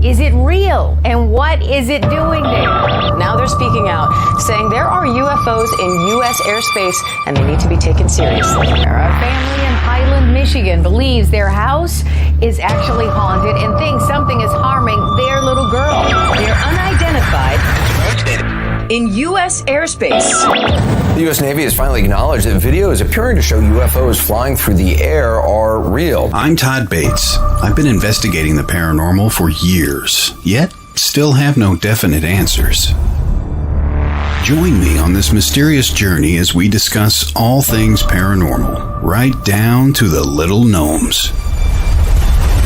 Is it real? And what is it doing there? Now they're speaking out, saying there are UFOs in U.S. airspace and they need to be taken seriously. A family in Highland, Michigan believes their house is actually haunted and thinks something is harming their little girl. They're unidentified in U.S. airspace. The U.S. Navy has finally acknowledged that videos appearing to show UFOs flying through the air are real. I'm Todd Bates. I've been investigating the paranormal for years, yet still have no definite answers. Join me on this mysterious journey as we discuss all things paranormal, right down to the little gnomes.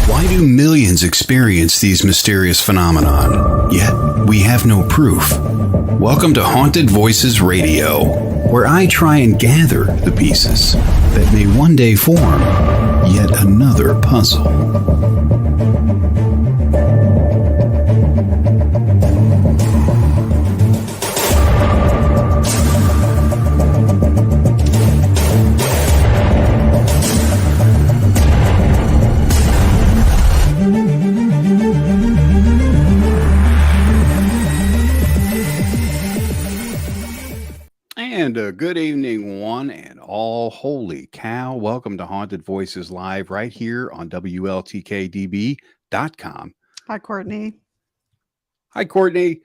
Why do millions experience these mysterious phenomenon, yet we have no proof? Welcome to Haunted Voices Radio, where I try and gather the pieces that may one day form yet another puzzle. And good evening, one and all. Holy cow. Welcome to Haunted Voices Live right here on WLTK-DB.com. Hi, Courtney. Hi, Courtney.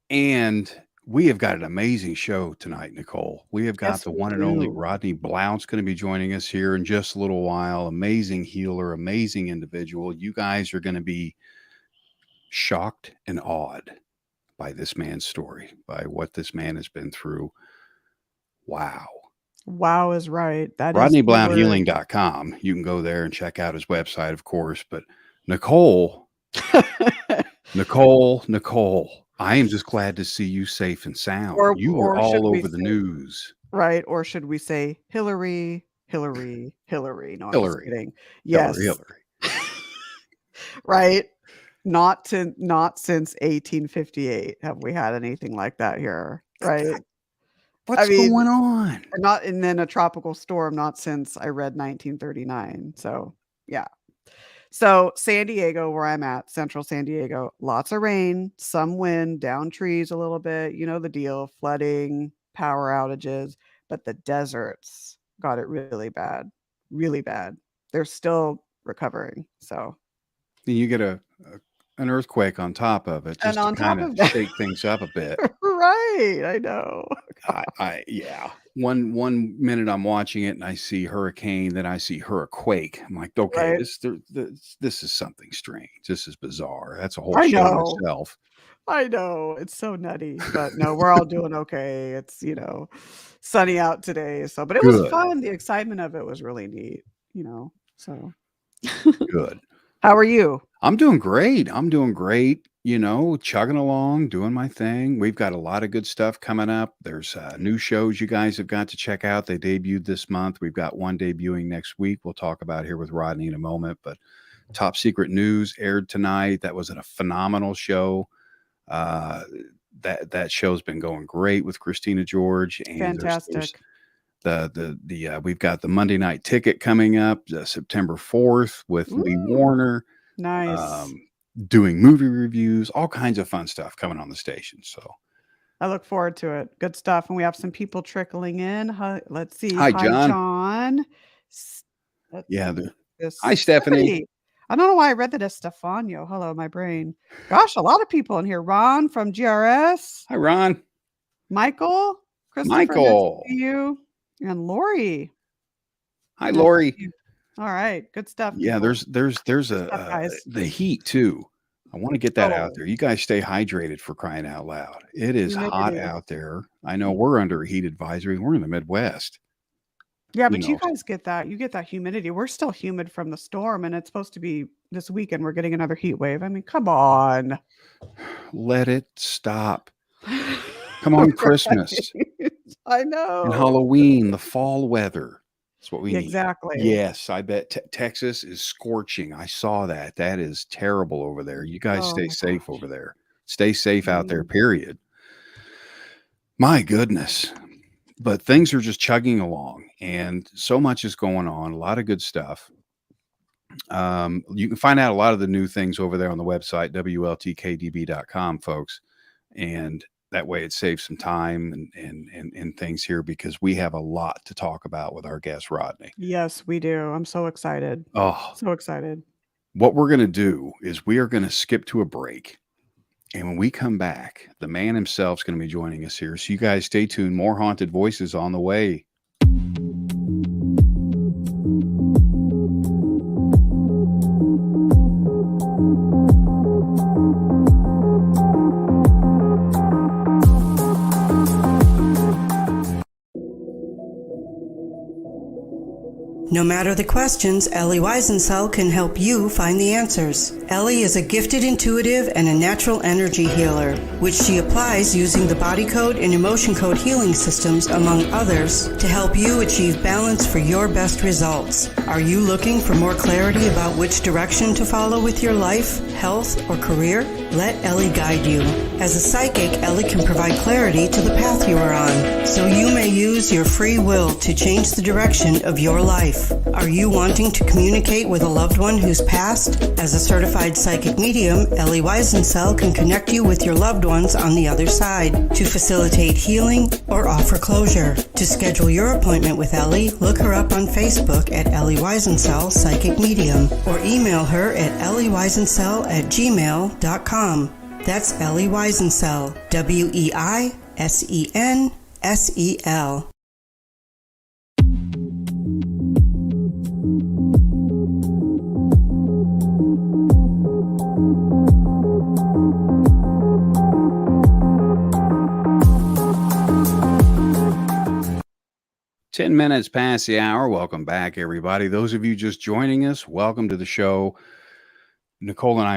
And we have got an amazing show tonight, Nicole. We have got the one and only Rodney Blount's going to be joining us here in just a little while. Amazing healer, amazing individual. You guys are going to be shocked and awed by this man's story, by what this man has been through. Wow. Wow is right. That RodneyBlountHealing.com. You can go there and check out his website, of course. But Nicole, Nicole, I am just glad to see you safe and sound. You were all over the news. Right. Or should we say Hillary? No, Hillary. I'm just kidding. Yes. Hillary. Right. Not since 1858 have we had anything like that here. Right. What's going on? And then a tropical storm, not since I read 1939. So, yeah. So, San Diego, where I'm at, central San Diego, lots of rain, some wind, down trees a little bit. You know the deal, flooding, power outages. But the deserts got it really bad, really bad. They're still recovering. So, you get an earthquake on top of it, just to kind of shake things up a bit. Right, I know. Yeah. One minute I'm watching it and I see hurricane, then I see hurricane. I'm like, okay, right. This is something strange. This is bizarre. That's a whole show itself. I know, it's so nutty, but no, we're all doing okay. It's sunny out today, but it was fun. The excitement of it was really neat. So good. How are you? I'm doing great. Chugging along, doing my thing. We've got a lot of good stuff coming up. There's new shows you guys have got to check out. They debuted this month. We've got one debuting next week. We'll talk about here with Rodney in a moment. But Top Secret News aired tonight. That was a phenomenal show. That show's been going great with Christina George. And fantastic. We've got the Monday Night Ticket coming up September 4th with Lee Warner. Nice. Doing movie reviews, all kinds of fun stuff coming on the station. So I look forward to it. Good stuff. And we have some people trickling in. Let's see. Hi, John. Hi, Stephanie. I don't know why I read that as Stefano. Hello, my brain. Gosh, a lot of people in here. Ron from GRS. Hi, Ron. Christopher, Michael. Nice to see you. And Lori. Hi, Lori. All right, good stuff. Yeah, there's the heat too. I want to get that out there. You guys stay hydrated, for crying out loud. It is hot out there. I know we're under a heat advisory. We're in the Midwest. Yeah, but you guys get that. You get that humidity. We're still humid from the storm, and it's supposed to be this weekend. We're getting another heat wave. I mean, come on. Let it stop. Come on, Christmas. I know. And Halloween, the fall weather. That's what we need. Exactly. Yes, I bet Texas is scorching. I saw that. That is terrible over there. You guys stay safe over there. Stay safe out there, period. My goodness. But things are just chugging along, and so much is going on. A lot of good stuff. You can find out a lot of the new things over there on the website, WLTK-DB.com, folks. And that way it saves some time and things here, because we have a lot to talk about with our guest, Rodney. Yes, we do. I'm so excited. Oh, So excited. what we're going to do is we are going to skip to a break. And when we come back, the man himself is going to be joining us here. So you guys stay tuned. More Haunted Voices on the way. No matter the questions, Ellie Weisencell can help you find the answers. Ellie is a gifted intuitive and a natural energy healer, which she applies using the body code and emotion code healing systems, among others, to help you achieve balance for your best results. Are you looking for more clarity about which direction to follow with your life, health, or career? Let Ellie guide you. As a psychic, Ellie can provide clarity to the path you are on, so you may use your free will to change the direction of your life. Are you wanting to communicate with a loved one who's passed? As a certified psychic medium, Ellie Weisencell can connect you with your loved ones on the other side to facilitate healing or offer closure. To schedule your appointment with Ellie, look her up on Facebook at Ellie Weisencell Psychic Medium, or email her at elliewisencell@gmail.com. That's Ellie Weisencell, Weisensel. 10 minutes past the hour. Welcome back, everybody. Those of you just joining us, welcome to the show. Nicole and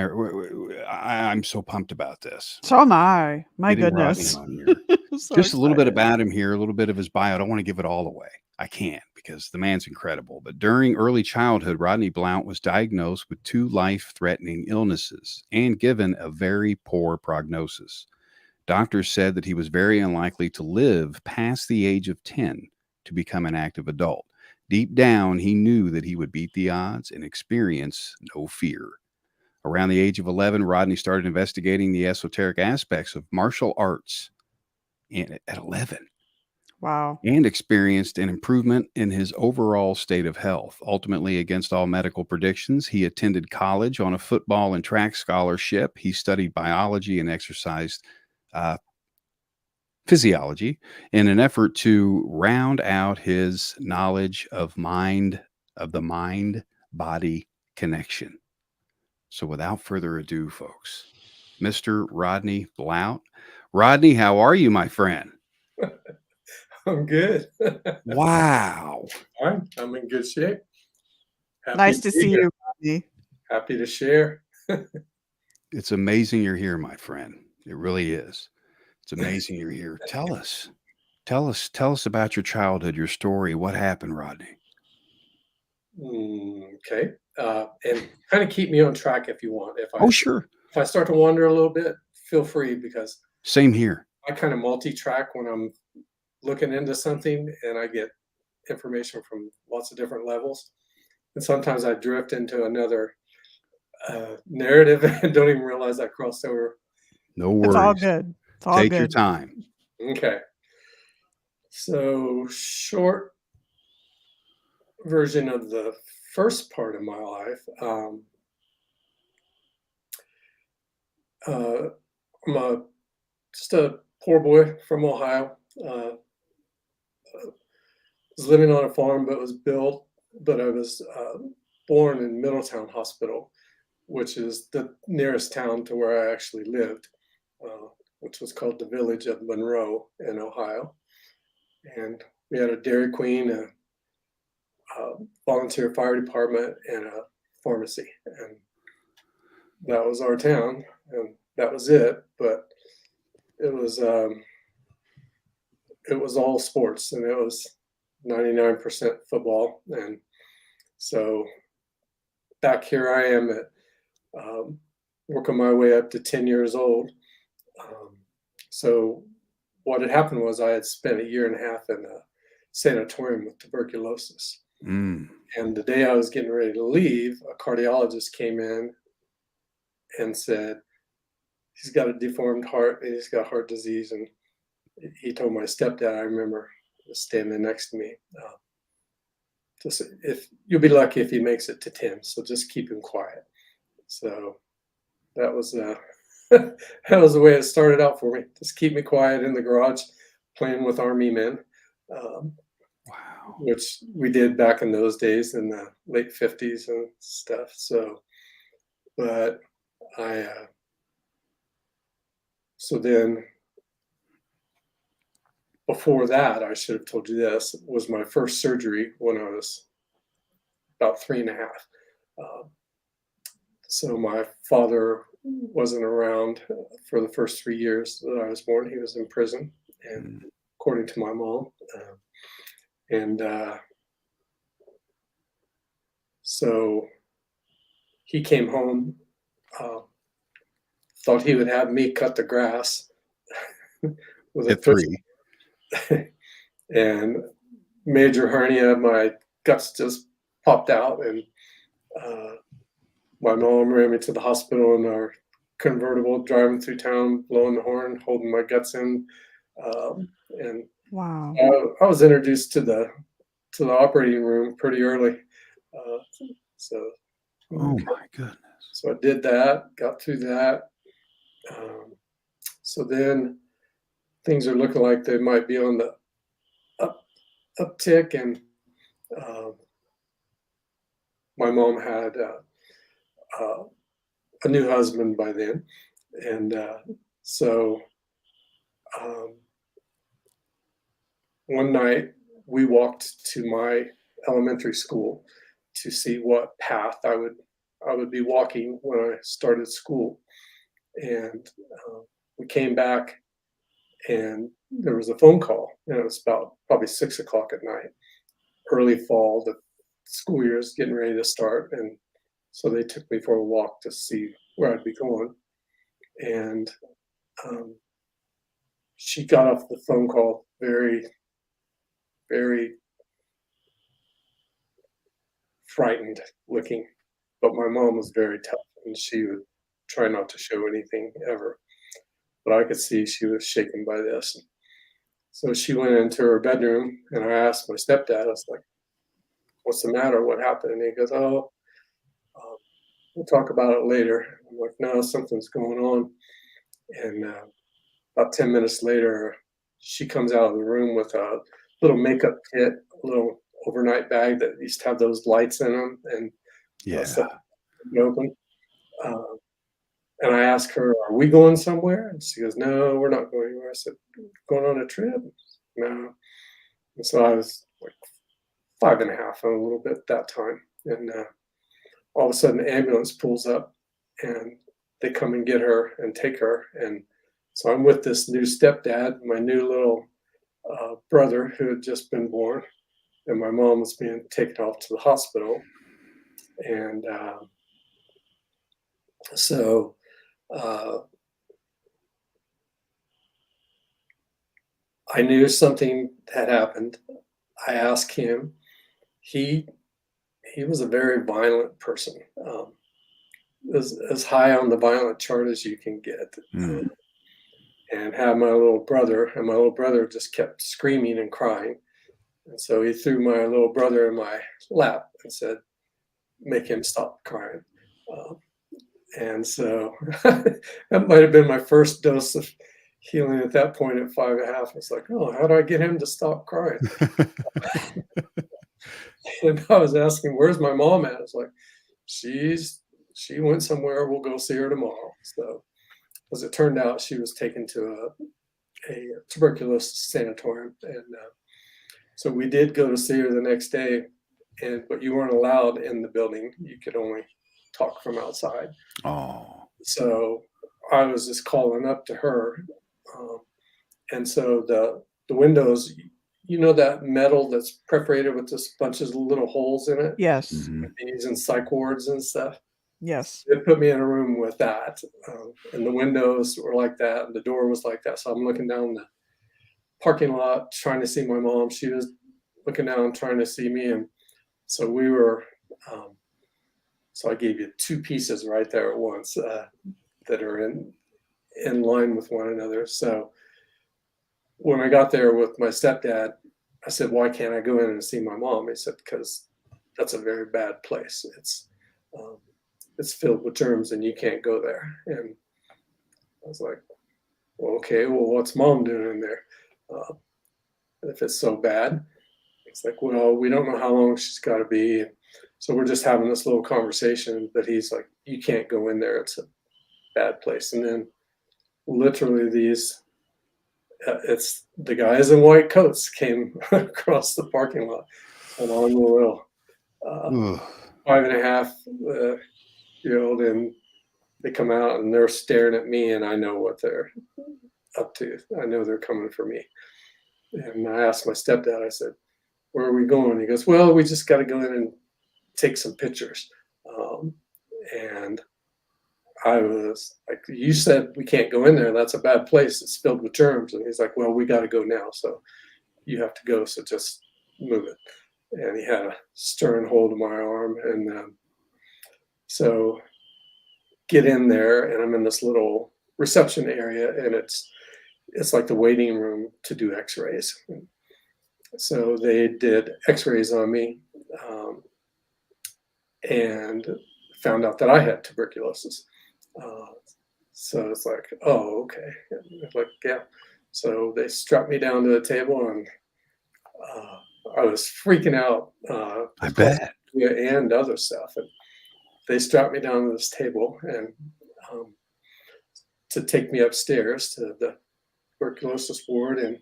I'm so pumped about this. So am I. My Getting goodness. Rodney on here. So Just a little bit excited. about him here, a little bit of his bio. I don't want to give it all away. I can't, because the man's incredible. But during early childhood, Rodney Blount was diagnosed with 2 life-threatening illnesses and given a very poor prognosis. Doctors said that he was very unlikely to live past the age of 10 to become an active adult. Deep down, he knew that he would beat the odds and experience no fear. Around the age of 11, Rodney started investigating the esoteric aspects of martial arts at 11. Wow. And experienced an improvement in his overall state of health. Ultimately, against all medical predictions, he attended college on a football and track scholarship. He studied biology and exercise physiology in an effort to round out his knowledge of the mind-body connection. So without further ado, folks, Mr. Rodney Blount. Rodney, how are you, my friend? I'm good. Wow. I'm in good shape. Happy Nice to be see here. you, Rodney. Happy to share. It's amazing you're here, my friend. It really is. It's amazing you're here. Tell us about your childhood, your story. What happened, Rodney? Okay. And kind of keep me on track if you want. Oh, sure. If I start to wander a little bit, feel free, because Same here. I kind of multi-track when I'm looking into something, and I get information from lots of different levels. And sometimes I drift into another narrative and don't even realize I crossed over. No worries. It's all good. It's all Take good. your time. Okay. So, short version of the first part of my life. I'm just a poor boy from Ohio. Was living on a farm, but I was born in Middletown Hospital, which is the nearest town to where I actually lived, which was called the village of Monroe in Ohio. And we had a Dairy Queen, a volunteer fire department, and a pharmacy. And that was our town, and that was it. But it was all sports, and it was 99% football. And so back here I am at working my way up to 10 years old. So what had happened was I had spent a year and a half in a sanatorium with tuberculosis. And the day I was getting ready to leave, a cardiologist came in and said, he's got a deformed heart and he's got heart disease. And he told my stepdad, I remember standing next to me, just if you'll be lucky if he makes it to 10, so just keep him quiet. So that was that was the way it started out for me. Just keep me quiet in the garage, playing with army men, which we did back in those days in the late 50s and stuff. So, but so then before that, I should have told you this, was my first surgery when I was about 3.5. So my father wasn't around for the first 3 years that I was born. He was in prison, and according to my mom. So he came home, thought he would have me cut the grass with At 3. And major hernia, my guts just popped out, and my mom ran me to the hospital in our convertible, driving through town, blowing the horn, holding my guts in. And Wow. I was introduced to the operating room pretty early. So Oh my goodness. So I did that, got through that. So then things are looking like they might be on the uptick, and my mom had a new husband by then, and so one night we walked to my elementary school to see what path I would be walking when I started school, and we came back, and there was a phone call, and it was about probably 6 o'clock at night, early fall. The school year is getting ready to start, and so they took me for a walk to see where I'd be going. And she got off the phone call very, very frightened looking, but my mom was very tough, and she would try not to show anything ever. But I could see she was shaken by this. So she went into her bedroom, and I asked my stepdad, I was like, what's the matter? What happened? And he goes, oh, we'll talk about it later. I'm like, no, something's going on. And about 10 minutes later, she comes out of the room with a little makeup kit, a little overnight bag that used to have those lights in them, and stuff open. And I asked her, are we going somewhere? And she goes, no, we're not going anywhere. I said, going on a trip? No. And so I was like 5.5 and a little bit at that time. And all of a sudden, the ambulance pulls up, and they come and get her and take her. And so I'm with this new stepdad, my new little brother who had just been born, and my mom was being taken off to the hospital. And so I knew something had happened. I asked him. He was a very violent person, as high on the violent chart as you can get, and had my little brother, and my little brother just kept screaming and crying. And so he threw my little brother in my lap and said, make him stop crying. And so that might have been my first dose of healing at that point at 5.5. It's like, oh, how do I get him to stop crying? And I was asking, where's my mom at? It's like, she went somewhere. We'll go see her tomorrow. So as it turned out, she was taken to a tuberculosis sanatorium. And so we did go to see her the next day, but you weren't allowed in the building. You could only talk from outside. Oh. So I was just calling up to her. And so the windows, you know, that metal that's perforated with just bunches of little holes in it? Yes. Using psych wards and stuff. Yes. It put me in a room with that. And the windows were like that, and the door was like that. So I'm looking down the parking lot trying to see my mom. She was looking down trying to see me. And So we were, so I gave you two pieces right there at once that are in line with one another. So when I got there with my stepdad, I said, why can't I go in and see my mom? He said, because that's a very bad place. It's filled with germs and you can't go there. And I was like, well, okay, well, what's mom doing in there? If it's so bad, it's like, well, we don't know how long she's got to be. So we're just having this little conversation, but he's like, you can't go in there. It's a bad place. And then literally it's the guys in white coats came across the parking lot and on the little 5.5-year old, and they come out and they're staring at me, and I know what they're up to. I know they're coming for me. And I asked my stepdad, I said, where are we going? He goes, well, we just got to go in and take some pictures. And I was like, you said we can't go in there. That's a bad place. It's filled with germs. And he's like, well, we got to go now. So you have to go. So just move it. And he had a stern hold of my arm. And so get in there, and I'm in this little reception area, and it's like the waiting room to do x-rays. So they did x-rays on me and found out that I had tuberculosis. So it's like, oh, okay. Like, yeah. So they strapped me down to the table, and I was freaking out. I bet. And other stuff. And they strapped me down to this table and to take me upstairs to the tuberculosis ward, and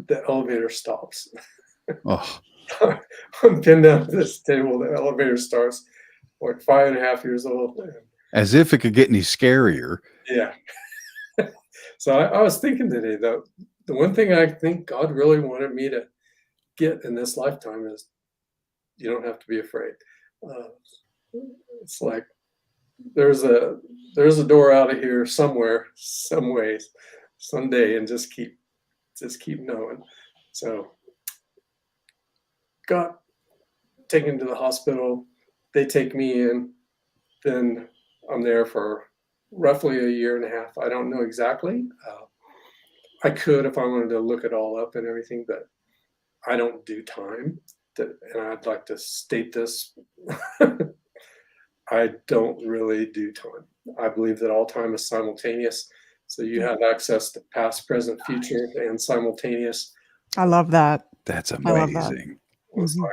the elevator stops. Oh. I'm pinned down to this table. The elevator starts. Like 5.5 years old. As if it could get any scarier. Yeah. So I was thinking today, though, the one thing I think God really wanted me to get in this lifetime is you don't have to be afraid. It's like there's a door out of here somewhere, some ways, someday, and just keep knowing. So got taken to the hospital. They take me in, then I'm there for roughly 1.5 years. I don't know exactly. I could if I wanted to look it all up and everything, but I don't do time. And I'd like to state this. I don't really do time. I believe that all time is simultaneous. So you have access to past, present, future, and simultaneous. I love that. That's I amazing. It's like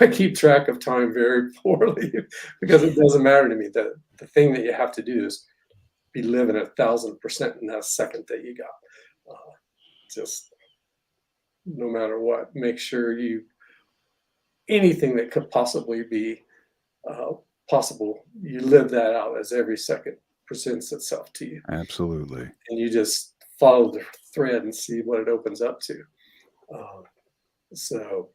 I keep track of time very poorly because it doesn't matter to me. The thing that you have to do is be living 1,000% in that second that you got. Just no matter what, make sure anything that could possibly be possible, you live that out as every second presents itself to you. Absolutely. And you just follow the thread and see what it opens up to. So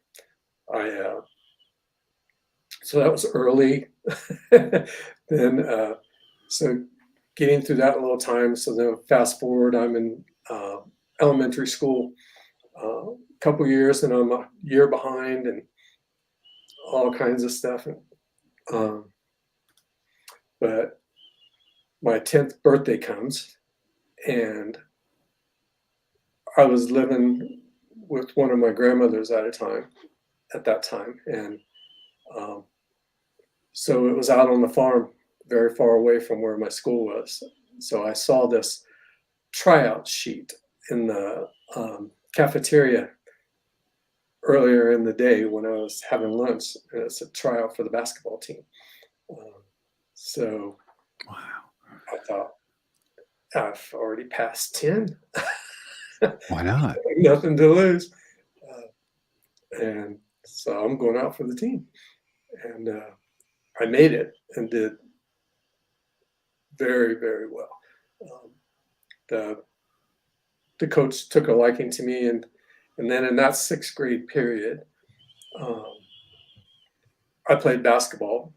that was early. Then, so getting through that little time. So then fast forward, I'm in elementary school, a couple years, and I'm a year behind and all kinds of stuff. But my 10th birthday comes, and I was living with one of my grandmothers at that time. And so it was out on the farm, very far away from where my school was. So I saw this tryout sheet in the cafeteria earlier in the day when I was having lunch. And it's a tryout for the basketball team. So wow. I thought, I've already passed 10. Why not? Nothing to lose. And so I'm going out for the team. And I made it and did very, very well. The coach took a liking to me. And then in that 6th grade period, I played basketball.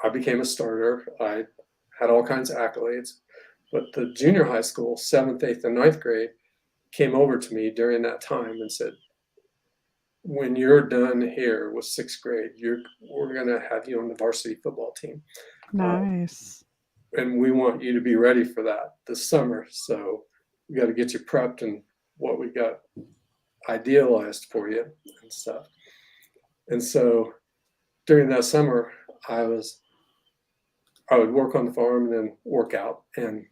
I became a starter. I had all kinds of accolades. But the junior high school, 7th, 8th, and 9th grade, came over to me during that time and said, when you're done here with 6th grade, we're going to have you on the varsity football team. Nice. And we want you to be ready for that this summer. So we got to get you prepped and what we got idealized for you and stuff. And so during that summer, I would work on the farm and then work out, and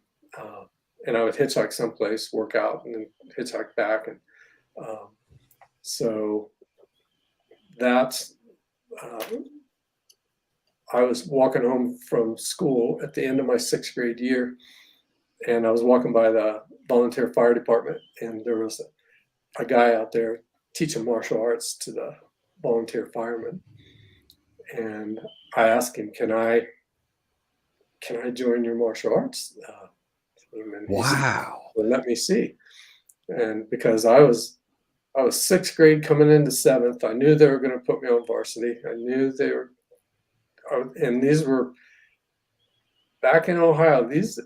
I would hitchhike someplace, work out, and then hitchhike back. And so that's I was walking home from school at the end of my 6th grade year, and I was walking by the volunteer fire department, and there was a guy out there teaching martial arts to the volunteer firemen. And I asked him, can I join your martial arts team? And he said, well, let me see. And because I was 6th grade coming into 7th, I knew they were going to put me on varsity. I knew they were, and these were back in Ohio. These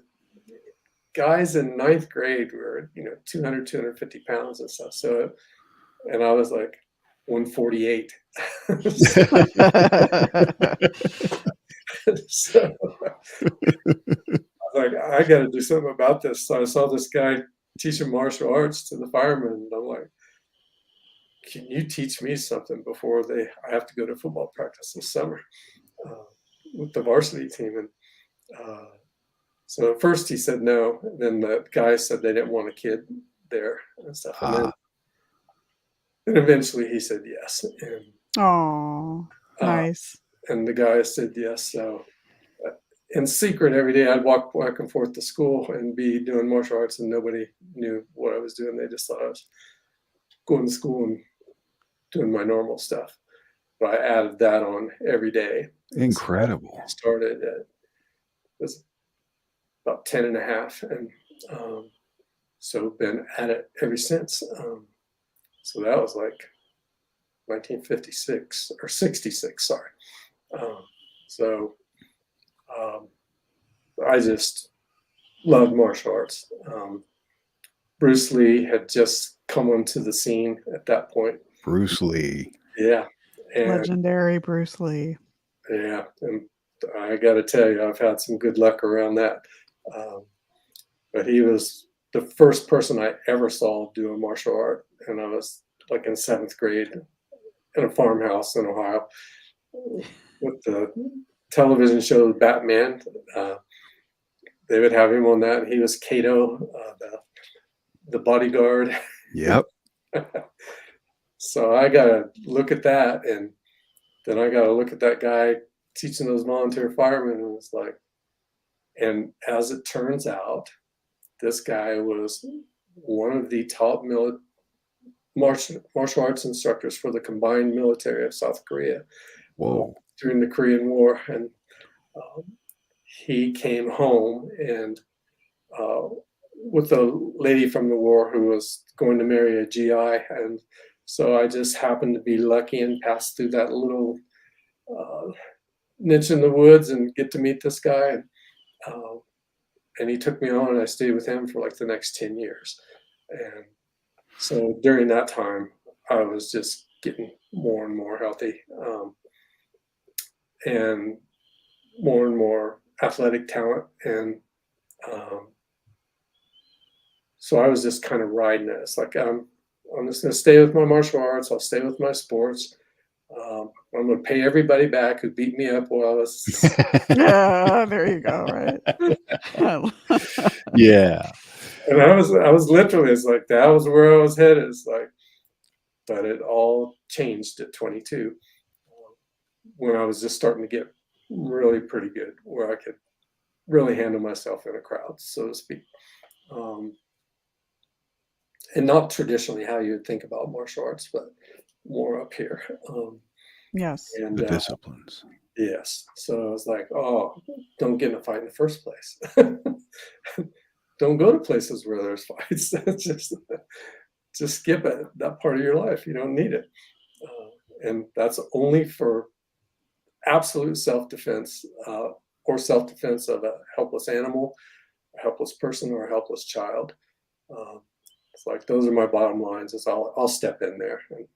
guys in 9th grade were, 200, 250 pounds and stuff. So, and I was like 148. So I was like, I got to do something about this. So I saw this guy teaching martial arts to the firemen, and I'm like, can you teach me something before I have to go to football practice this summer with the varsity team? And so at first he said no. Then the guy said they didn't want a kid there and stuff. And then eventually he said yes. And, oh, nice. And the guy said yes. So in secret, every day I'd walk back and forth to school and be doing martial arts, and nobody knew what I was doing. They just thought I was going to school and doing my normal stuff. But I added that on every day. Incredible. So I started it was about 10 and a half. And so been at it ever since. So that was like 1956 or 66, sorry. I just loved martial arts. Bruce Lee had just come onto the scene at that point. Bruce Lee. Yeah. And, legendary Bruce Lee. Yeah. And I got to tell you, I've had some good luck around that. But he was the first person I ever saw do a martial art. And I was like in 7th grade in a farmhouse in Ohio with the television show Batman. They would have him on that. And he was Kato, the bodyguard. Yep. So I got to look at that. And then I got to look at that guy teaching those volunteer firemen. And it's like, and as it turns out, this guy was one of the top martial arts instructors for the combined military of South Korea. Whoa. During the Korean War. And he came home and with a lady from the war who was going to marry a GI. And so I just happened to be lucky and pass through that little niche in the woods and get to meet this guy. And he took me on, and I stayed with him for like the next 10 years. And so during that time, I was just getting more and more healthy and more athletic talent. And so I was just kind of riding it. It's like, I'm just going to stay with my martial arts. I'll stay with my sports. I'm going to pay everybody back who beat me up while I was. Yeah, there you go. Right. Yeah. And I was literally, it's like, that was where I was headed. It's like, but it all changed at 22 when I was just starting to get really pretty good, where I could really handle myself in a crowd, so to speak. And not traditionally how you would think about martial arts, but more up here. Yes. And The disciplines. yes. So I was like, oh, don't get in a fight in the first place. Don't go to places where there's fights. Just skip it. That part of your life, you don't need it. And that's only for absolute self-defense or self-defense of a helpless animal, a helpless person, or a helpless child. It's like, those are my bottom lines. Is I'll step in there and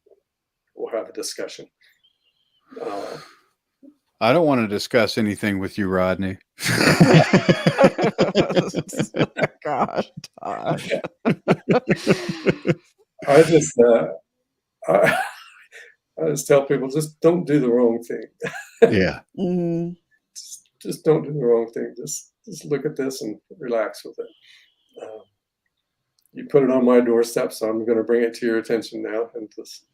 we'll have a discussion. I don't want to discuss anything with you, Rodney. Gosh, Tosh. I just I just tell people, just don't do the wrong thing. Yeah. Mhm. Just don't do the wrong thing. Just look at this and relax with it. You put it on my doorstep, so I'm going to bring it to your attention now and just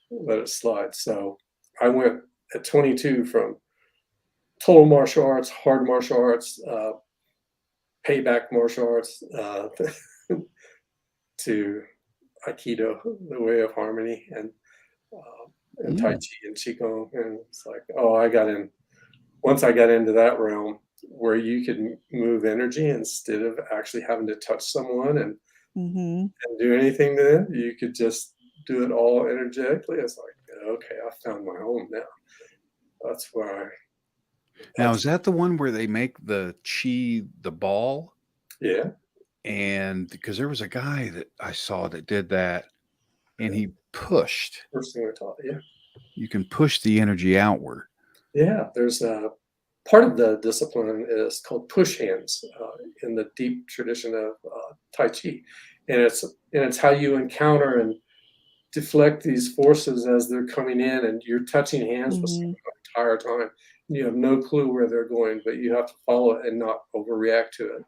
let it slide. So I went at 22 from total martial arts, hard martial arts, payback martial arts, to Aikido, the way of harmony, and Tai Chi and Qigong. And it's like, once I got into that realm where you could move energy instead of actually having to touch someone and do anything to them, you could just do it all energetically. It's like, okay, I found my home now. That's where Now, is that the one where they make the chi the ball? Yeah. And because there was a guy that I saw that did that, and he pushed. First thing I taught, yeah. You can push the energy outward. Yeah, there's a part of the discipline is called push hands in the deep tradition of Tai Chi, and it's how you encounter and deflect these forces as they're coming in, and you're touching hands with someone the entire time. You have no clue where they're going, but you have to follow it and not overreact to it.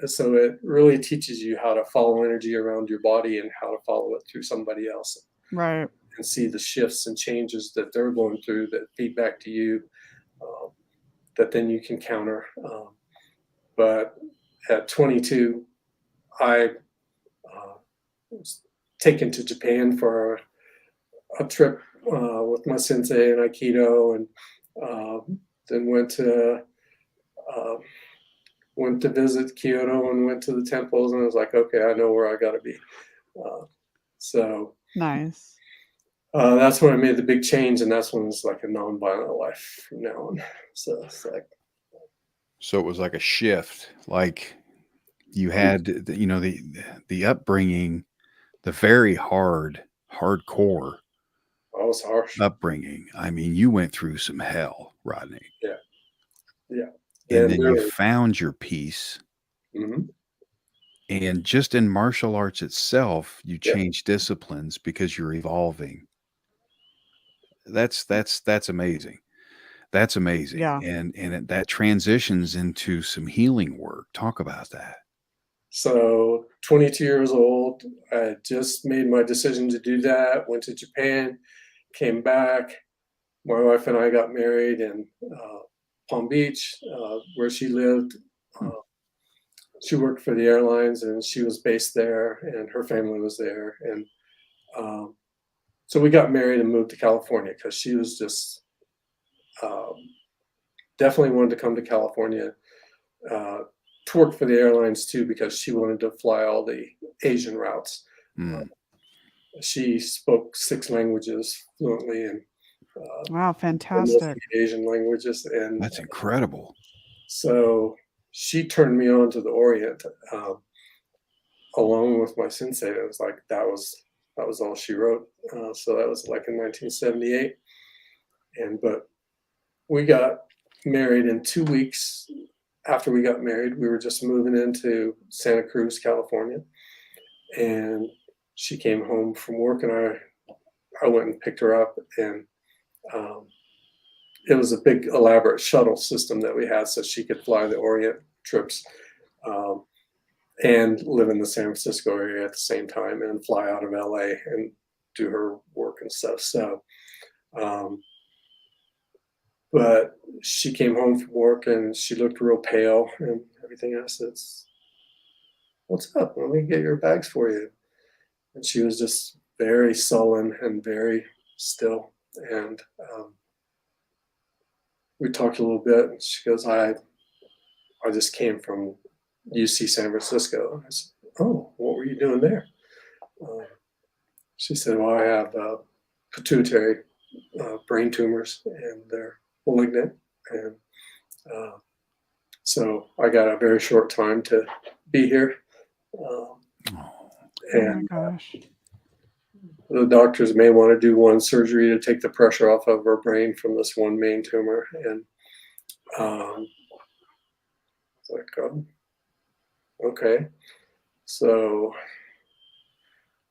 So it really teaches you how to follow energy around your body and how to follow it through somebody else. Right. And see the shifts and changes that they're going through that feed back to you, that then you can counter. But at 22, I was taken to Japan for a trip with my sensei in Aikido, and then went to visit Kyoto and went to the temples, and I was like, okay, I know where I got to be. So nice. That's when I made the big change, and that's when it's like a non-violent life from now on. So it's like, so it was like a shift. Like you had, the upbringing, the very hardcore. I was harsh. Upbringing. I mean, you went through some hell, Rodney. Yeah. And then you found your peace. And just in martial arts itself, you change disciplines because you're evolving. That's amazing. That's amazing. Yeah. And that transitions into some healing work. Talk about that. So 22 years old, I just made my decision to do that, went to Japan, came back. My wife and I got married in Palm Beach, where she lived. She worked for the airlines, and she was based there, and her family was there. And so we got married and moved to California because she was just definitely wanted to come to California to work for the airlines too, because she wanted to fly all the Asian routes. She spoke 6 languages fluently, and wow, fantastic. Asian languages, and that's incredible. So she turned me on to the Orient, along with my sensei. It was like that was all she wrote. So that was like in 1978, but we got married in 2 weeks. After we got married, we were just moving into Santa Cruz, California, and she came home from work, and I went and picked her up, and it was a big elaborate shuttle system that we had so she could fly the Orient trips and live in the San Francisco area at the same time and fly out of LA and do her work and stuff. So but she came home from work and she looked real pale and everything. I said, "What's up? Let me get your bags for you." And she was just very sullen and very still. And we talked a little bit, and she goes, I just came from UC San Francisco. I said, "Oh, what were you doing there?" She said, "Well, I have pituitary brain tumors, and they're malignant. And so I got a very short time to be here." Oh my gosh. the doctors may want to do one surgery to take the pressure off of her brain from this one main tumor. And it's like, okay, so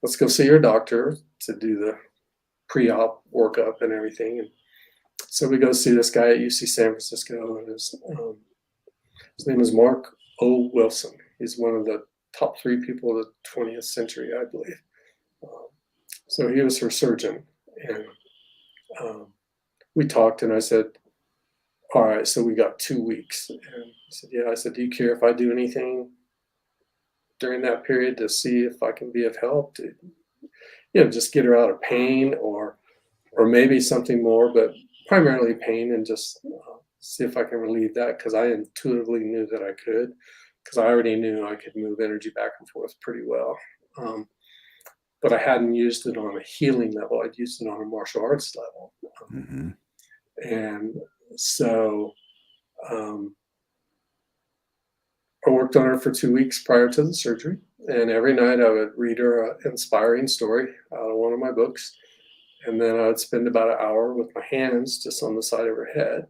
let's go see your doctor to do the pre-op workup and everything. And so we go see this guy at UC San Francisco, and his name is Mark O. Wilson. He's one of the top 3 people of the 20th century, I believe. So he was her surgeon, and we talked, and I said, all right, so we got 2 weeks. And he said, yeah. I said, do you care if I do anything during that period to see if I can be of help to, just get her out of pain or maybe something more, but primarily pain, and just see if I can relieve that, because I intuitively knew that I could, because I already knew I could move energy back and forth pretty well. But I hadn't used it on a healing level. I'd used it on a martial arts level. And so I worked on her for 2 weeks prior to the surgery. And every night I would read her an inspiring story out of one of my books. And then I would spend about an hour with my hands just on the side of her head.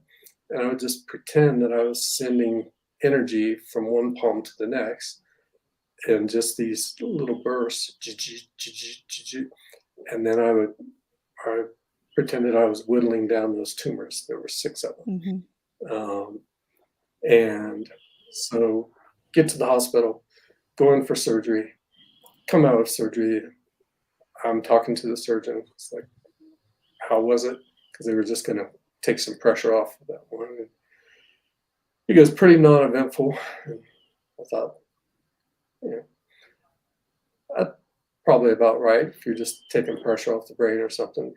And I would just pretend that I was sending energy from one palm to the next, and just these little bursts. And then I pretended I was whittling down those tumors. There were 6 of them. And so get to the hospital, go in for surgery, come out of surgery. I'm talking to the surgeon. It's like, how was it? Because they were just going to take some pressure off of that one. And he goes, pretty non-eventful. And I thought, that's probably about right if you're just taking pressure off the brain or something.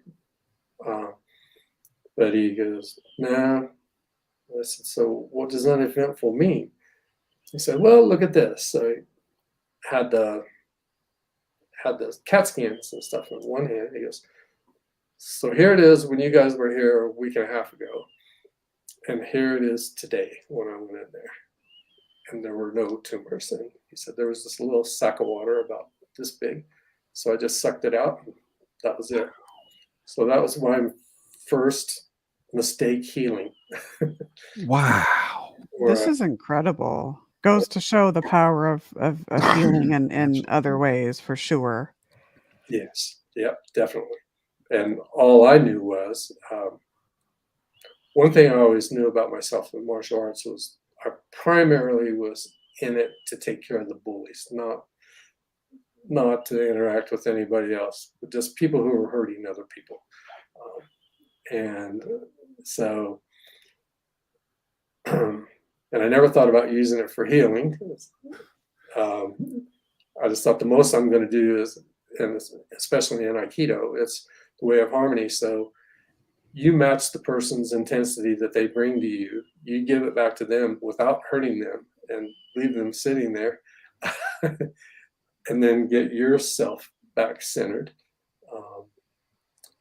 But he goes, nah. I said, so what does uneventful mean? He said, well, look at this. So he had the CAT scans and stuff in one hand. He goes, so here it is when you guys were here a week and a half ago. And here it is today when I went in there. And there were no tumors. And he said there was this little sack of water about this big. So I just sucked it out, and that was it. So that was my first mistake healing. Wow. This is incredible. Goes to show the power of healing in other ways, for sure. Yes. Yep, definitely. And all I knew was, one thing I always knew about myself in martial arts was I primarily was in it to take care of the bullies, not to interact with anybody else, but just people who were hurting other people. And so, and I never thought about using it for healing. I just thought the most I'm going to do is, and especially in Aikido, it's the way of harmony. So you match the person's intensity that they bring to you. You give it back to them without hurting them and leave them sitting there. And then get yourself back centered.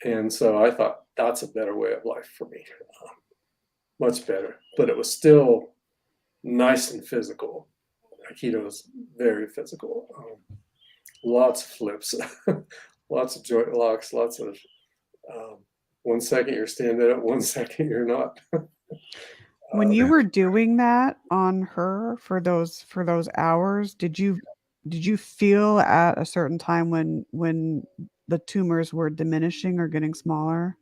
And so I thought that's a better way of life for me. Much better. But it was still nice and physical. Aikido is very physical. Lots of flips, lots of joint locks, lots of 1 second you're standing up, 1 second you're not. When you were doing that on her for those hours, did you feel at a certain time when the tumors were diminishing or getting smaller?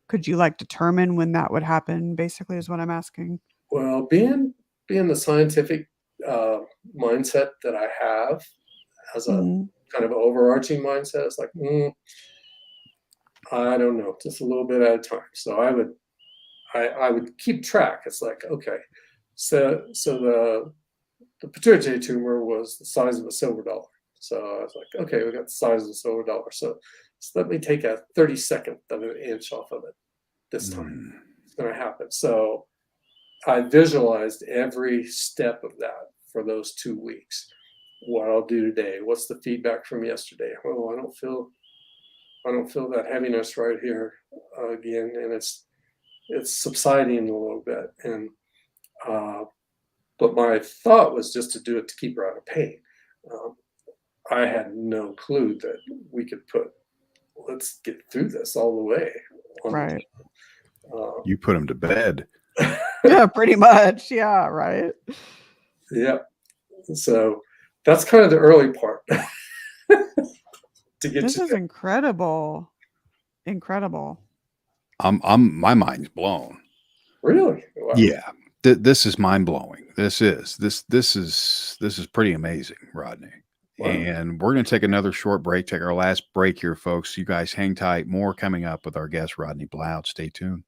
Could you determine when that would happen, basically, is what I'm asking? Well, being the scientific mindset that I have as a kind of overarching mindset, it's like, I don't know, just a little bit at a time. So I would keep track. It's like, okay, so the pituitary tumor was the size of a silver dollar. So I was like, okay, we got the size of a silver dollar. So let me take a 32nd of an inch off of it this time. It's going to happen. So I visualized every step of that for those 2 weeks. What I'll do today. What's the feedback from yesterday? Oh, I don't feel that heaviness right here again, and it's subsiding a little bit. And but my thought was just to do it to keep her out of pain. I had no clue that we could put let's get through this all the way. Right. You put them to bed. Yeah, pretty much. Yeah, right. Yeah. So that's kind of the early part. This is incredible. Incredible. My mind's blown. Really? Wow. Yeah. This is mind blowing. This is pretty amazing, Rodney. Wow. And we're going to take another short break, take our last break here, folks. You guys hang tight. More coming up with our guest, Rodney Blount. Stay tuned.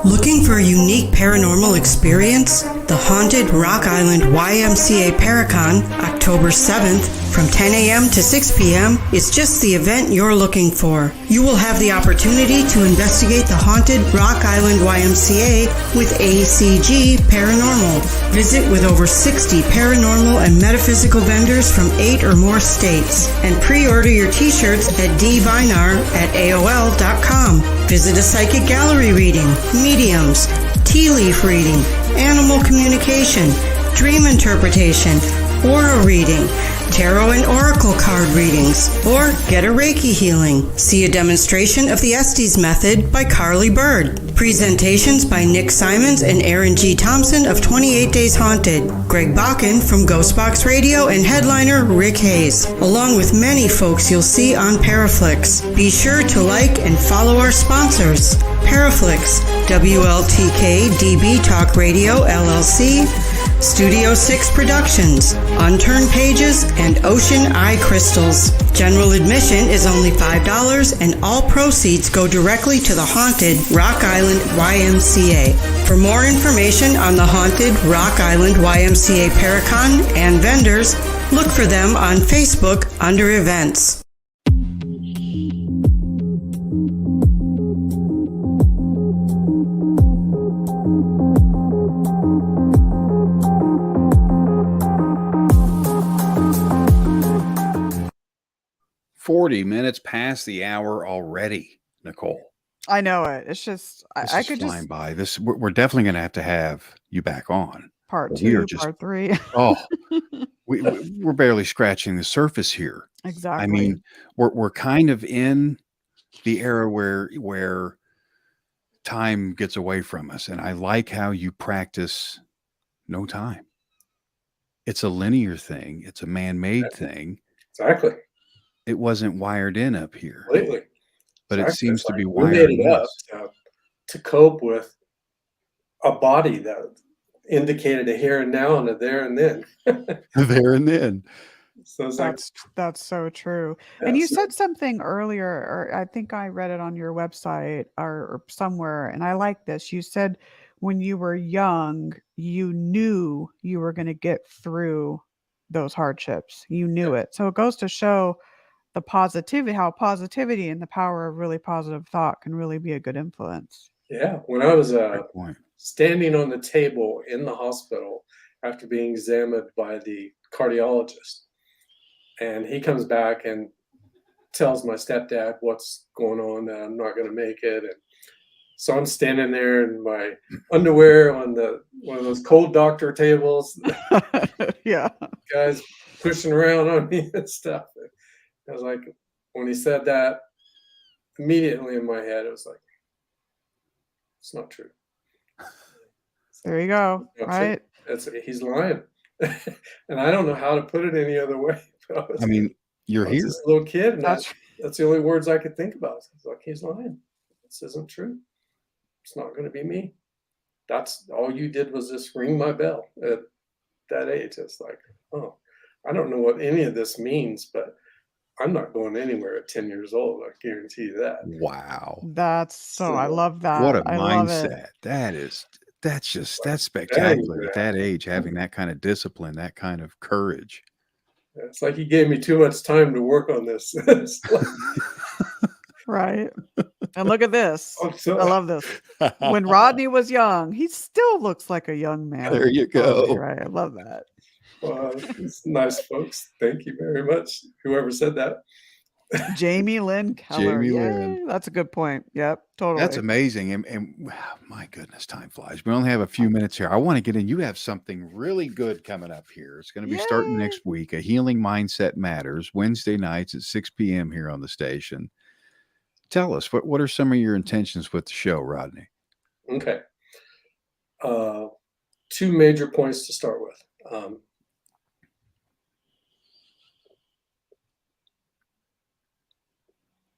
Looking for a unique paranormal experience? The Haunted Rock Island YMCA Paracon, October 7th, from 10 a.m. to 6 p.m. is just the event you're looking for. You will have the opportunity to investigate the Haunted Rock Island YMCA with ACG Paranormal. Visit with over 60 paranormal and metaphysical vendors from 8 or more states. And pre-order your t-shirts at dvinar@aol.com. Visit a psychic gallery reading, mediums, tea leaf reading, animal communication, dream interpretation, aura reading, tarot and oracle card readings, or get a Reiki healing. See a demonstration of the Estes method by Carly Bird. Presentations by Nick Simons and Aaron G. Thompson of 28 Days Haunted, Greg Bakken from Ghostbox Radio, and headliner Rick Hayes, along with many folks you'll see on Paraflix. Be sure to like and follow our sponsors: Paraflix, WLTK-DB Talk Radio LLC, Studio 6 Productions, Unturned Pages, and Ocean Eye Crystals. General admission is only $5, and all proceeds go directly to the Haunted Rock Island YMCA. For more information on the Haunted Rock Island YMCA Paracon and vendors, look for them on Facebook under Events. Minutes past the hour already, Nicole. I know it. It's just I could flying just by. This we're definitely going to have you back on. part But 2, part 3. Oh, we're barely scratching the surface here. Exactly. I mean, we're kind of in the era where time gets away from us, and I like how you practice no time. It's a linear thing. It's a man-made thing. Exactly. It wasn't wired in up here, Completely. but it Exactly. seems It's to like be we wired made it in up us. to cope with a body that indicated a here and now and a there and then. There and then. So it's like, That's so true. yeah, And you so- said something earlier, or I think I read it on your website or somewhere, and I like this. You said when you were young, you knew you were going to get through those hardships. You knew it. So it goes to show the positivity, how positivity and the power of really positive thought can really be a good influence. yeah, when I was Great point. standing on the table in the hospital after being examined by the cardiologist, and he comes back and tells my stepdad what's going on, that I'm not going to make it. And so I'm standing there in my underwear on one of those cold doctor tables, Yeah. guys pushing around on me and stuff. I was like, when he said that, immediately in my head, it was like, it's not true. There you go. Not Right. true. He's lying. And I don't know how to put it any other way. I mean, you're I was here. just a little kid, and That's that's the only words I could think about. It's like, he's lying. This isn't true. It's not going to be me. That's all you did was just ring my bell at that age. It's like, oh, I don't know what any of this means, but I'm not going anywhere at 10 years old. I guarantee you that. Wow. that's so I So, love that. What a I love it. mindset. That's spectacular at that age, having that kind of discipline, that kind of courage. It's like he gave me too much time to work on this. It's like, Right. And look at this. I'm so- I love this. When Rodney was young, he still looks like a young man. There you Rodney, go. Right. I love that. Well, it's nice, folks. Thank you very much. Whoever said that. Jamie Lynn Keller. Jamie Yay. Lynn. That's a good point. Yep, That's totally. amazing. And my goodness, time flies. We only have a few minutes here. I want to get in. You have something really good coming up here. It's going to be starting Yay. next week. A Healing Mindset Matters, Wednesday nights at 6 p.m. here on the station. Tell us, what are some of your intentions with the show, Rodney? Okay. Two major points to start with.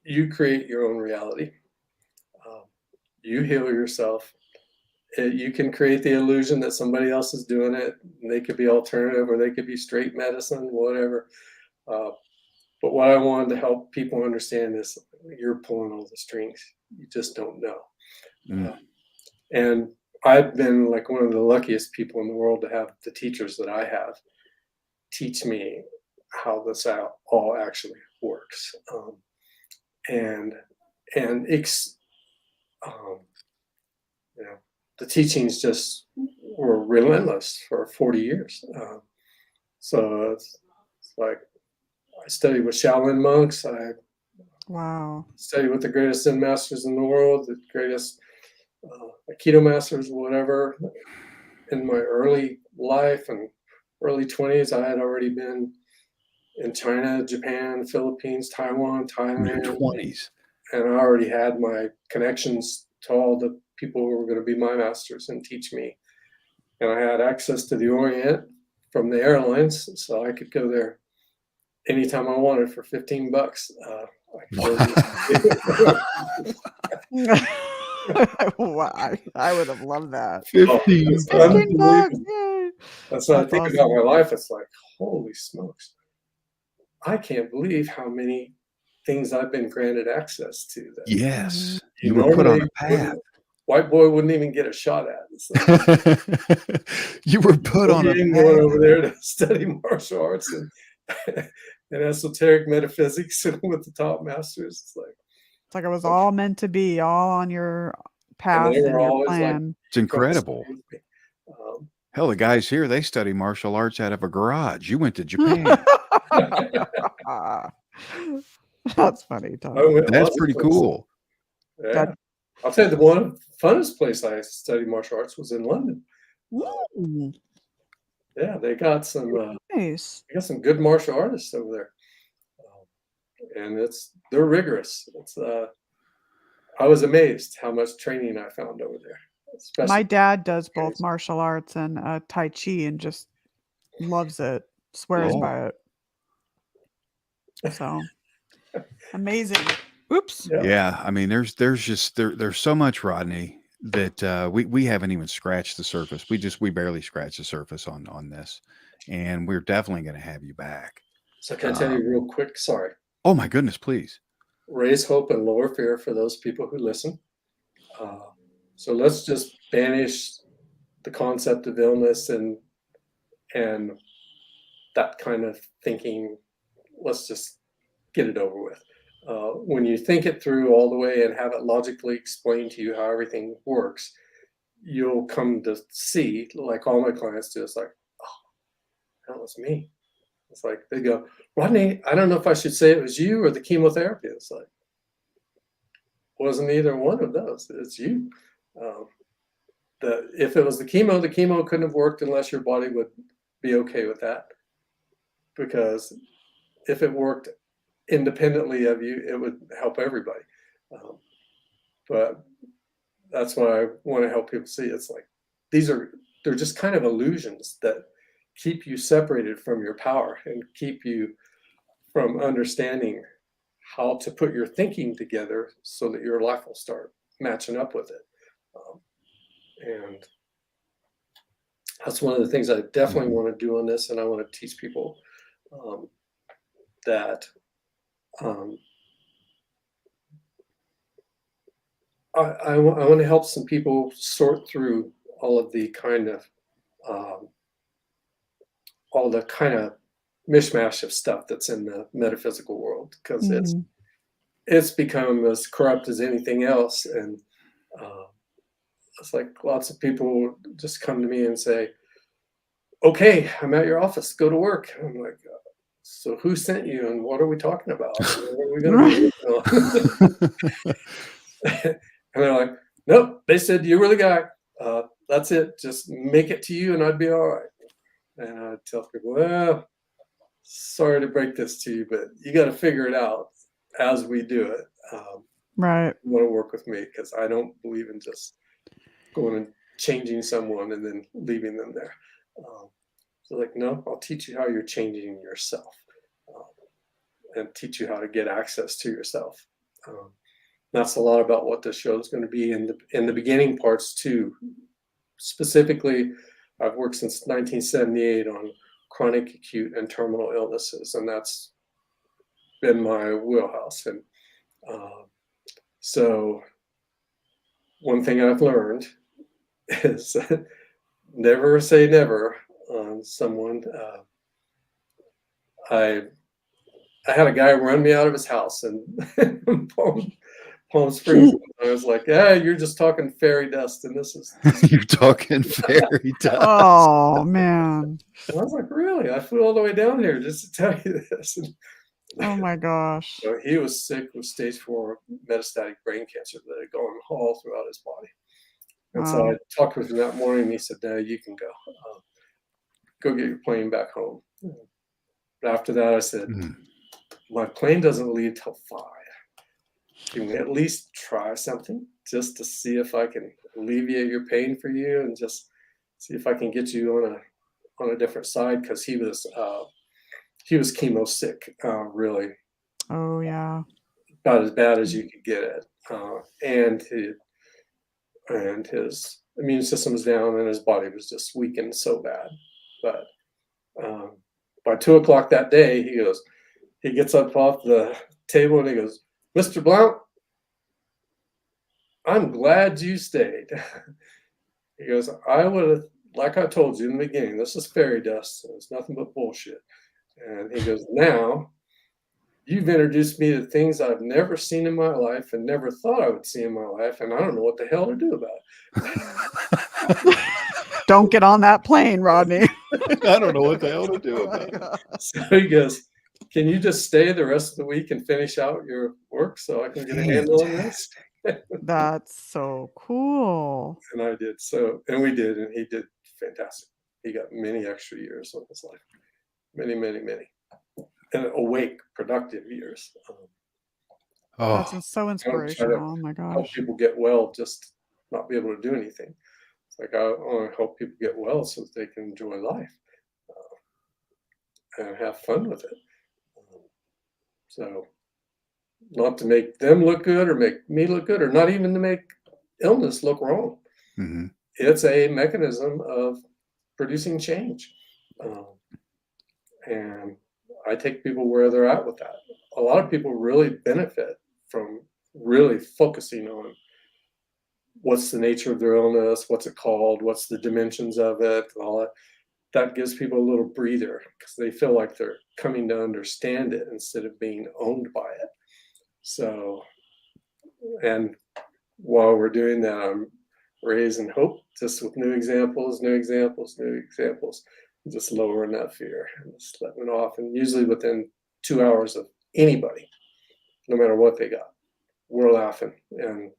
You create your own reality. You heal yourself. You can create the illusion that somebody else is doing it. They could be alternative, or they could be straight medicine, whatever. But what I wanted to help people understand is you're pulling all the strings. You just don't know. And I've been like one of the luckiest people in the world to have the teachers that I have teach me how this all actually works. The teachings just were relentless for 40 years. So it's like I studied with Shaolin monks. I studied with the greatest Zen masters in the world, the greatest Aikido masters, whatever. In my early life and early 20s, I had already been in China, Japan, Philippines, Taiwan, Thailand. Your 20s. And I already had my connections to all the people who were going to be my masters and teach me. And I had access to the Orient from the airlines, so I could go there anytime I wanted for $15. Wow, I would have loved that. 15 bucks. Yay. That's what I think about my life. It's like, holy smokes. I can't believe how many things I've been granted access to. That yes. You were put on a path. White boy wouldn't even get a shot at. So, you were put on a path. Going over there to study martial arts and esoteric metaphysics with the top masters. It's like it was all meant to be, all on your path and your plan. Like, it's incredible. Hell, the guys here, they study martial arts out of a garage. You went to Japan. That's funny, Tom. That's pretty cool. Yeah. I'll tell you, the funnest place I studied martial arts was in London. Yeah, they got some nice. They got some good martial artists over there, and they're rigorous. I was amazed how much training I found over there. My dad does both martial arts and Tai Chi, and just loves it. Swears by it. So amazing. Oops. Yeah, I mean, there's so much, Rodney, that we haven't even scratched the surface. We barely scratched the surface on this, and we're definitely going to have you back. So can I tell you real quick? Sorry. Oh my goodness, please. Raise hope and lower fear for those people who listen. So let's just banish the concept of illness and that kind of thinking. Let's just get it over with. When you think it through all the way and have it logically explained to you how everything works, you'll come to see, like all my clients do, it's like, oh, that was me. It's like they go, Rodney, I don't know if I should say it was you or the chemotherapy. It's like, wasn't either one of those. It's you. If it was the chemo couldn't have worked unless your body would be okay with that. Because if it worked independently of you, it would help everybody. But that's what I want to help people see. It's like they're just kind of illusions that keep you separated from your power and keep you from understanding how to put your thinking together so that your life will start matching up with it. And that's one of the things I definitely want to do on this, and I want to teach people that I want to help some people sort through all of the kind of mishmash of stuff that's in the metaphysical world, because it's become as corrupt as anything else. And it's like lots of people just come to me and say, okay, I'm at your office. Go to work. I'm like, so who sent you, and what are we talking about? What are we going to be working on? And they're like, nope. They said you were the guy. That's it. Just make it to you, and I'd be all right. And I tell people, well, sorry to break this to you, but you got to figure it out as we do it. Right. You want to work with me, because I don't believe in just going and changing someone and then leaving them there. So like, no, I'll teach you how you're changing yourself, and teach you how to get access to yourself. That's a lot about what this show is going to be in the beginning parts too. Specifically, I've worked since 1978 on chronic, acute, and terminal illnesses, and that's been my wheelhouse. And so one thing I've learned is never say never on someone. I had a guy run me out of his house in Palm Springs. I was like, you're just talking fairy dust, and this is You're talking fairy dust. Oh man. I was like, really? I flew all the way down here just to tell you this. And Oh my gosh. so he was sick with stage 4 metastatic brain cancer that had gone all throughout his body. And so I talked with him that morning, and he said, no, you can go. Go get your plane back home. But after that, I said, my plane doesn't leave till 5. Can we at least try something just to see if I can alleviate your pain for you, and just see if I can get you on a different side? Because he was chemo sick, really. Oh yeah. About as bad as you could get it, and his immune system was down, and his body was just weakened so bad. But by 2 o'clock that day, he gets up off the table and he goes, Mr. Blount, I'm glad you stayed. He goes, I would have, like I told you in the beginning, this is fairy dust, so it's nothing but bullshit. And he goes, now you've introduced me to things I've never seen in my life and never thought I would see in my life, and I don't know what the hell to do about it. Don't get on that plane, Rodney. I don't know what the hell to do about it. So he goes, can you just stay the rest of the week and finish out your work so I can get a handle on this? That's so cool. And I did. So, and we did, and he did fantastic. He got many extra years of his life. Many, many, many. And awake, productive years. That's just so inspirational. Oh my Help gosh. people get well, just not be able to do anything. It's like, I want to help people get well so that they can enjoy life and have fun with it. So not to make them look good or make me look good, or not even to make illness look wrong. Mm-hmm. It's a mechanism of producing change. And I take people where they're at with that. A lot of people really benefit from really focusing on what's the nature of their illness, what's it called, what's the dimensions of it, all that. That gives people a little breather, because they feel like they're coming to understand it instead of being owned by it. So, and while we're doing that, I'm raising hope just with new examples, just lowering that fear and just letting it off. And usually within 2 hours of anybody, no matter what they got, we're laughing, and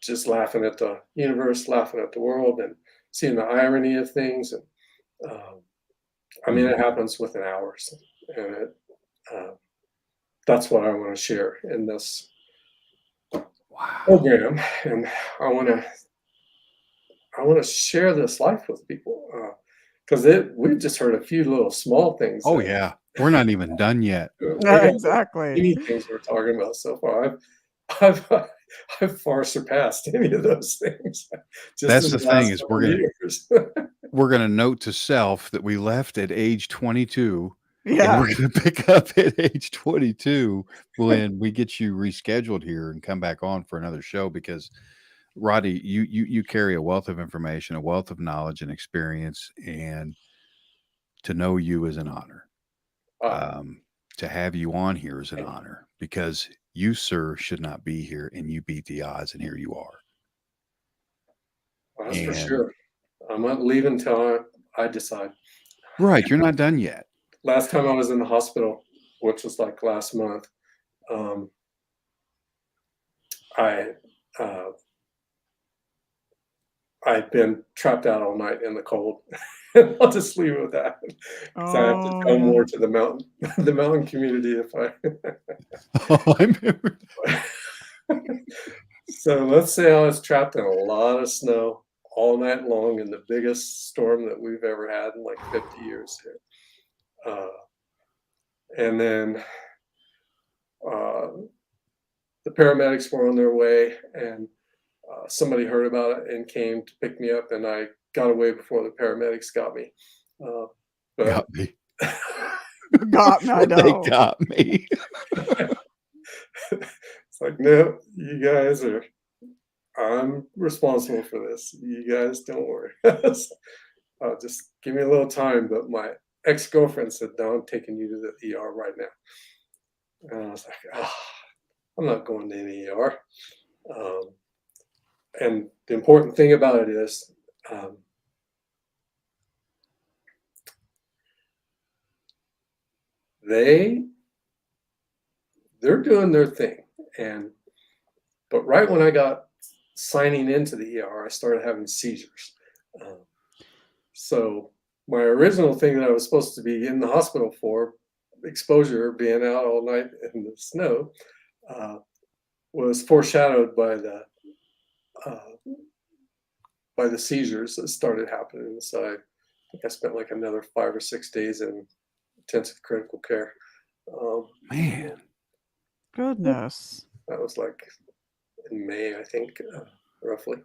just laughing at the universe, laughing at the world, and seeing the irony of things. And I mean, it happens within hours, and that's what I want to share in this program. And I want to share this life with people, because we've just heard a few little small things. Oh yeah, we're not even done yet. Exactly. Many things we're talking about so far. I've far surpassed any of those things. That's the thing, is we're gonna note to self that we left at age 22. Yeah. And we're gonna pick up at age 22 when we get you rescheduled here and come back on for another show, because Rodney, you carry a wealth of information, a wealth of knowledge and experience, and to know you is an honor. To have you on here is an honor, because you, sir, should not be here, and you beat the odds, and here you are. Well, that's for sure. I'm not leaving until I decide. Right. You're not done yet. Last time I was in the hospital, which was like last month, I'd been trapped out all night in the cold. I'll just leave it with that, because I have to go more to the mountain community if I. Oh, I remember. So let's say I was trapped in a lot of snow all night long in the biggest storm that we've ever had in like 50 years here. And then the paramedics were on their way, and somebody heard about it and came to pick me up, and I got away before the paramedics got me. Got me. Got me. I know. They got me. It's like, no, you guys are. I'm responsible for this. You guys don't worry. Just give me a little time. But my ex-girlfriend said, no, I'm taking you to the ER right now. And I was like, I'm not going to any ER. And the important thing about it is, they're doing their thing. But right when I got signing into the ER, I started having seizures. So my original thing that I was supposed to be in the hospital for, exposure, being out all night in the snow, was foreshadowed by the seizures that started happening. So I think I spent like another 5 or 6 days in intensive critical care. Man. Goodness. That was like in May, I think, roughly.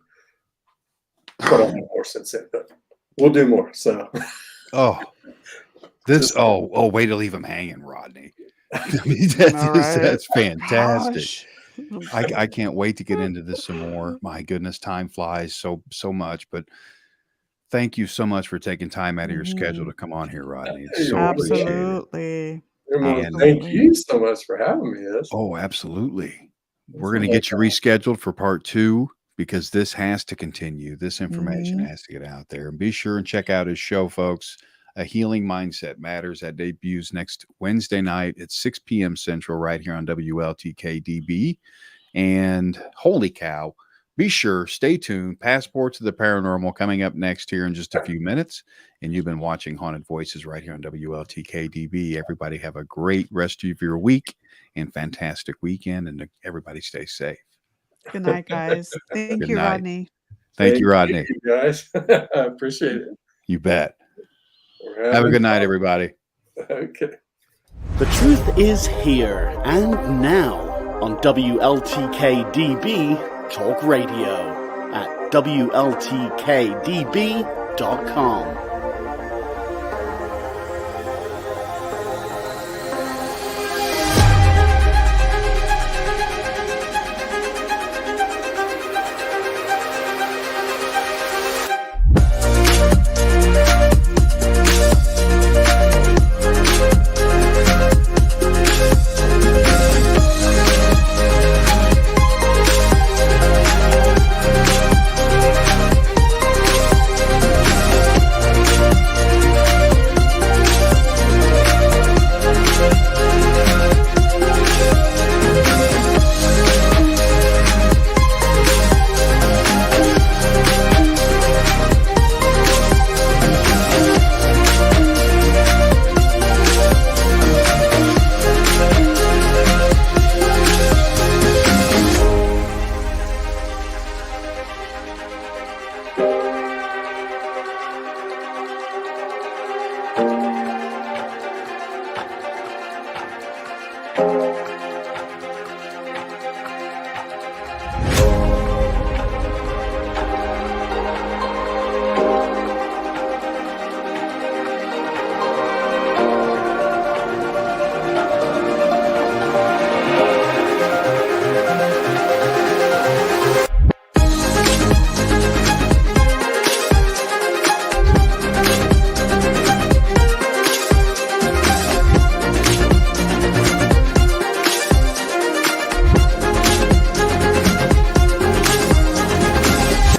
But I'll have more since then, but we'll do more. So. Way to leave him hanging, Rodney. I mean, that's fantastic. I can't wait to get into this some more. My goodness, time flies so much, but thank you so much for taking time out of your schedule to come on here, Rodney. It's so Absolutely. Thank you so much for having me. Oh, absolutely. We're going to get you rescheduled for part 2, because this has to continue. This information has to get out there. And be sure and check out his show, folks. A Healing Mindset Matters, that debuts next Wednesday night at 6 p.m. Central right here on WLTK-DB. And holy cow, be sure, stay tuned. Passport to the Paranormal coming up next here in just a few minutes. And you've been watching Haunted Voices right here on WLTK-DB. Everybody have a great rest of your week and fantastic weekend. And everybody stay safe. Good night, guys. Thank you, Rodney. Thank you, Rodney. Thank you, guys. I appreciate it. You bet. Have a good night, everybody. Okay. The truth is here and now on WLTK-DB Talk Radio at WLTKDB.com.